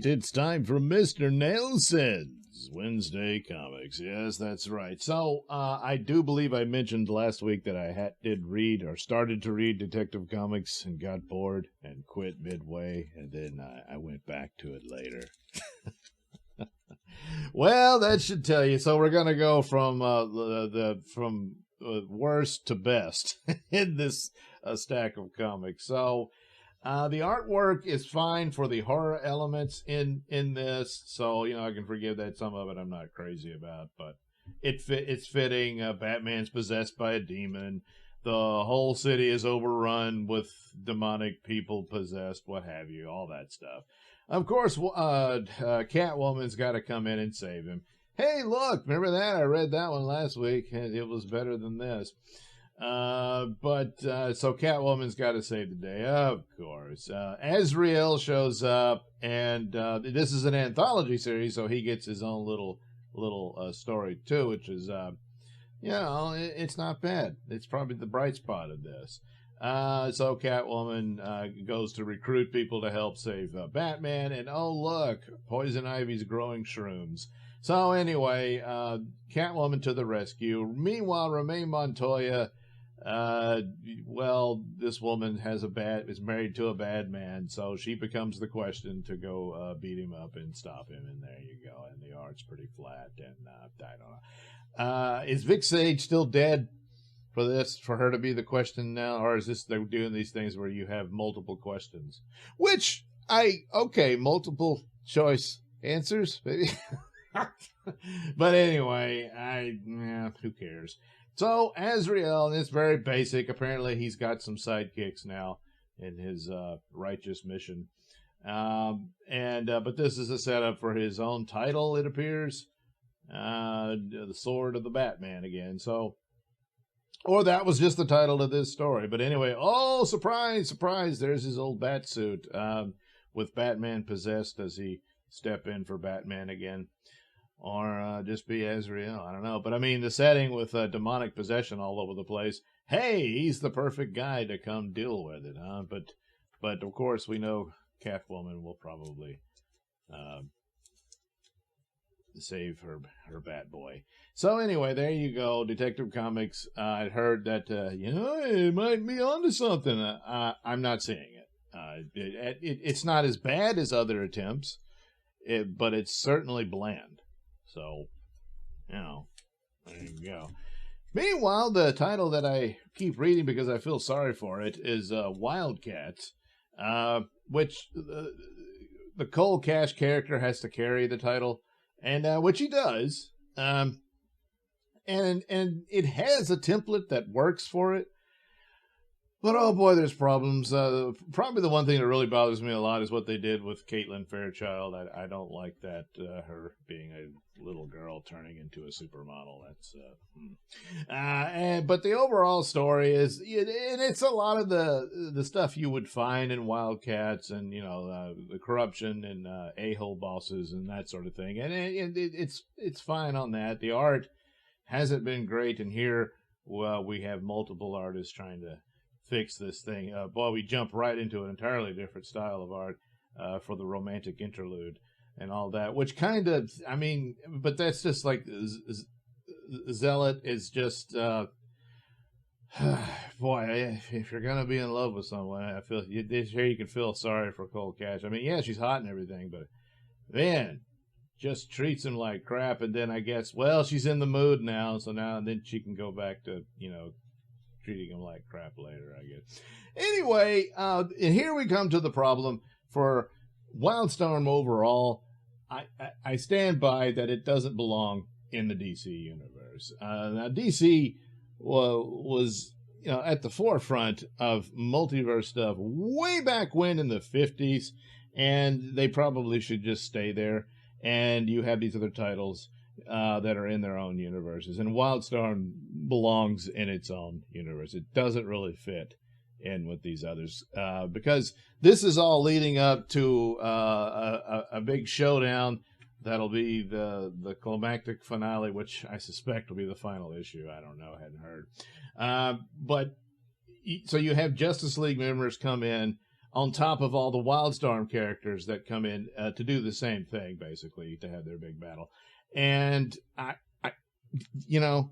right, it's time for Mr. Nailsin's Wednesday Comics. Yes, that's right. So, I do believe I mentioned last week that I did read or started to read Detective Comics and got bored and quit midway, and then I went back to it later. Well, that should tell you. So we're gonna go from worst to best in this stack of comics. So. The artwork is fine for the horror elements in this, so I can forgive that. Some of it I'm not crazy about, but it's fitting. Batman's possessed by a demon. The whole city is overrun with demonic people possessed, what have you, all that stuff. Of course, Catwoman's got to come in and save him. Hey, look, remember that? I read that one last week, and it was better than this. So Catwoman's got to save the day, of course. Azrael shows up, and this is an anthology series, so he gets his own little story too, which is, it's not bad. It's probably the bright spot of this. So Catwoman goes to recruit people to help save Batman, and oh look, Poison Ivy's growing shrooms. So anyway, Catwoman to the rescue. Meanwhile, Romaine Montoya. This woman is married to a bad man, so she becomes the question to go beat him up and stop him, and there you go. And the art's pretty flat, and I don't know. Is Vic Sage still dead for her to be the question now, or is this they're doing these things where you have multiple questions? Which multiple choice answers, maybe. But anyway, who cares? So, Azrael, and it's very basic. Apparently, he's got some sidekicks now in his righteous mission. But this is a setup for his own title, it appears. The Sword of the Batman again. So, or that was just the title of this story. But anyway, oh, surprise, surprise, there's his old bat suit with Batman possessed. Does he step in for Batman again? Or just be Azrael, I don't know. But I mean, the setting with demonic possession all over the place. Hey, he's the perfect guy to come deal with it, huh? But of course, we know Catwoman will probably save her bad boy. So anyway, there you go, Detective Comics. I'd heard that it might be onto something. I'm not seeing it. It's not as bad as other attempts, but it's certainly bland. So, there you go. Meanwhile, the title that I keep reading because I feel sorry for it is Wildcats, which the Cole Cash character has to carry the title, and which he does. And it has a template that works for it. But oh boy, there's problems. Probably the one thing that really bothers me a lot is what they did with Caitlin Fairchild. I don't like that, her being a little girl turning into a supermodel. But the overall story is, it's a lot of the stuff you would find in Wildcats, and the corruption and a-hole bosses and that sort of thing. And it's fine on that. The art hasn't been great, and here we have multiple artists trying to fix this thing. We jump right into an entirely different style of art for the romantic interlude and all that, which kind of, but that's just like Zealot is just, if you're gonna be in love with someone, I feel here you can feel sorry for Cole Cash. She's hot and everything, but man, just treats him like crap, and then I guess, she's in the mood now, so now and then she can go back to, treating him like crap later, I guess. Anyway, and here we come to the problem for Wildstorm overall. I stand by that it doesn't belong in the DC universe. Now, DC was at the forefront of multiverse stuff way back when in the 50s, and they probably should just stay there. And you have these other titles that are in their own universes, and Wildstorm belongs in its own universe. It doesn't really fit in with these others because this is all leading up to a big showdown that'll be the climactic finale, which I suspect will be the final issue. I don't know, I hadn't heard. So you have Justice League members come in on top of all the Wildstorm characters that come in to do the same thing, basically, to have their big battle. And I you know,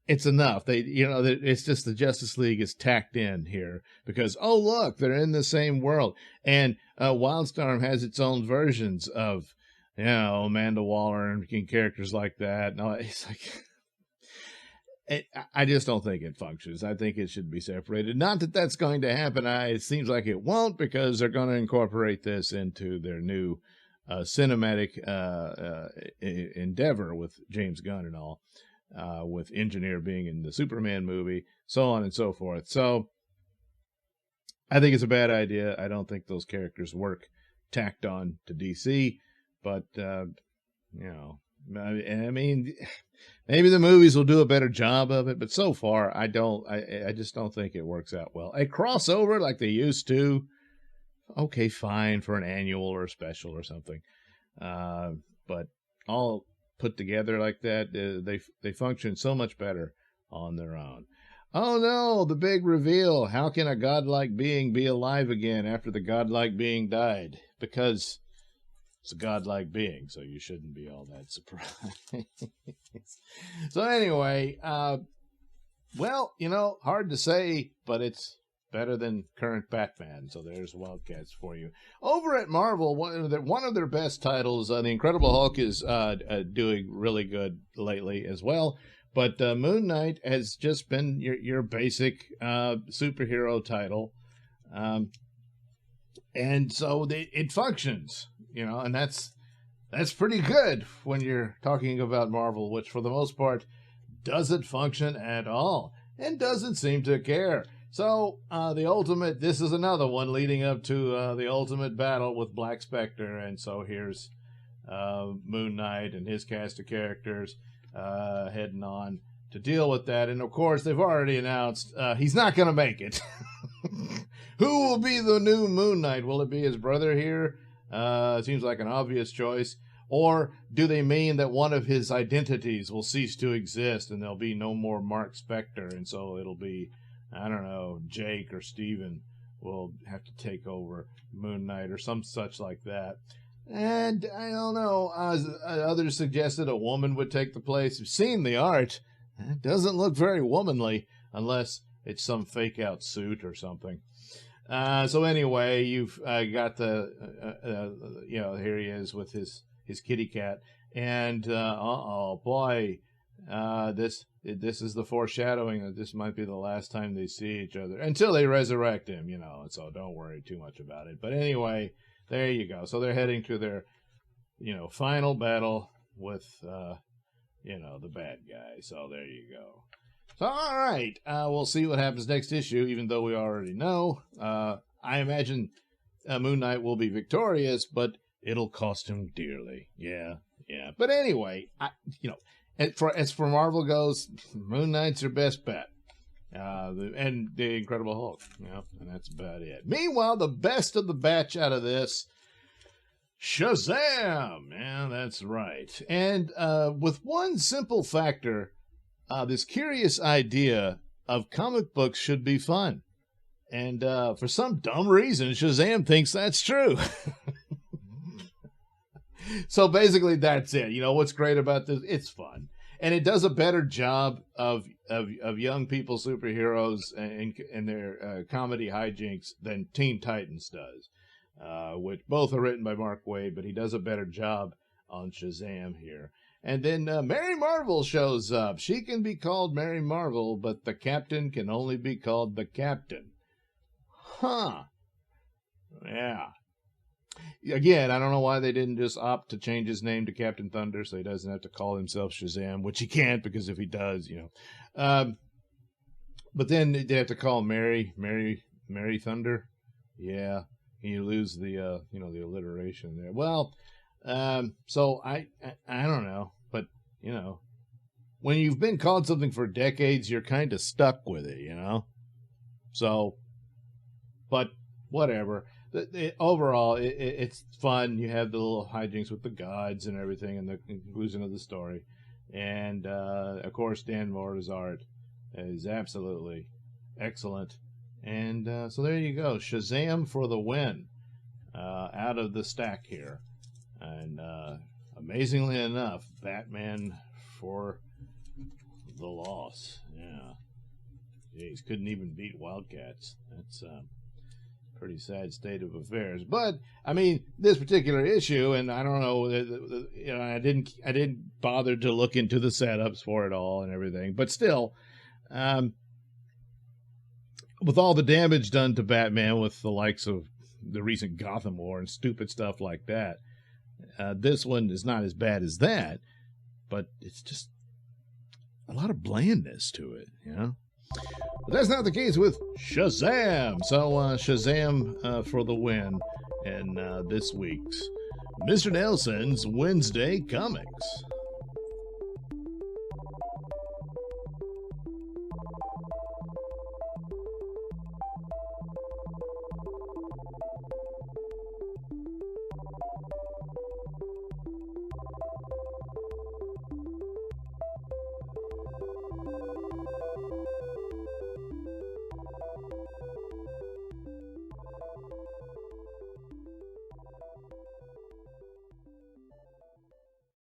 it's enough. It's just the Justice League is tacked in here because, oh, look, they're in the same world. And Wildstorm has its own versions of, Amanda Waller and characters like that. No, it's like, I just don't think it functions. I think it should be separated. Not that that's going to happen. It seems like it won't, because they're going to incorporate this into their new cinematic endeavor with James Gunn and all. With Engineer being in the Superman movie, so on and so forth. So I think it's a bad idea. I don't think those characters work tacked on to DC, but, I mean, maybe the movies will do a better job of it, but so far I just don't think it works out well. A crossover like they used to, okay, fine for an annual or a special or something. But all put together like that, they function so much better on their own. Oh no, the big reveal. How can a godlike being be alive again after the godlike being died? Because it's a godlike being, so you shouldn't be all that surprised. So anyway, well, hard to say, but it's better than current Batman. So there's Wildcats for you. Over at Marvel, one of their best titles, The Incredible Hulk, is doing really good lately as well. But Moon Knight has just been your basic superhero title. And so it functions, and that's pretty good when you're talking about Marvel, which for the most part doesn't function at all and doesn't seem to care. So, this is another one leading up to the ultimate battle with Black Spectre. And so here's Moon Knight and his cast of characters heading on to deal with that. And of course, they've already announced he's not going to make it. Who will be the new Moon Knight? Will it be his brother here? It seems like an obvious choice. Or do they mean that one of his identities will cease to exist and there'll be no more Mark Spector? And so it'll be, I don't know, Jake or Steven will have to take over Moon Knight or some such like that. And I don't know, others suggested a woman would take the place. You've seen the art. It doesn't look very womanly unless it's some fake out suit or something. So anyway, you've got the, here he is with his kitty cat. And, boy, this is the foreshadowing that this might be the last time they see each other until they resurrect him, so don't worry too much about it. But anyway, there you go. So they're heading to their, final battle with, the bad guy. So there you go. So, all right, we'll see what happens next issue, even though we already know. I imagine Moon Knight will be victorious, but it'll cost him dearly. Yeah. But anyway, as for Marvel goes, Moon Knight's your best bet. And the Incredible Hulk. And that's about it. Meanwhile, the best of the batch out of this, Shazam! Yeah, that's right. And with one simple factor, this curious idea of comic books should be fun. And for some dumb reason, Shazam thinks that's true. So basically, that's it. What's great about this? It's fun. And it does a better job of young people superheroes and their comedy hijinks than Teen Titans does, which both are written by Mark Waid, but he does a better job on Shazam here. And then Mary Marvel shows up. She can be called Mary Marvel, but the Captain can only be called the Captain. Huh. Yeah. Again, I don't know why they didn't just opt to change his name to Captain Thunder so he doesn't have to call himself Shazam, which he can't, because if he does, but then they have to call Mary Thunder. Yeah, you lose the the alliteration there. Well, so I don't know, but when you've been called something for decades, you're kind of stuck with it, So, but whatever. Overall, it's fun. You have the little hijinks with the gods and everything, and the conclusion of the story. And of course, Dan Mora's art is absolutely excellent. And so there you go. Shazam for the win out of the stack here. And amazingly enough, Batman for the loss. Yeah. Jeez, couldn't even beat Wildcats. That's pretty sad state of affairs. But I mean, this particular issue, and I don't know, you know, I didn't bother to look into the setups for it all and everything. But still, with all the damage done to Batman with the likes of the recent Gotham War and stupid stuff like that, this one is not as bad as that. But it's just a lot of blandness to it, you know. But that's not the case with Shazam. So Shazam for the win in this week's Mr. Nailsin's Wednesday Comics.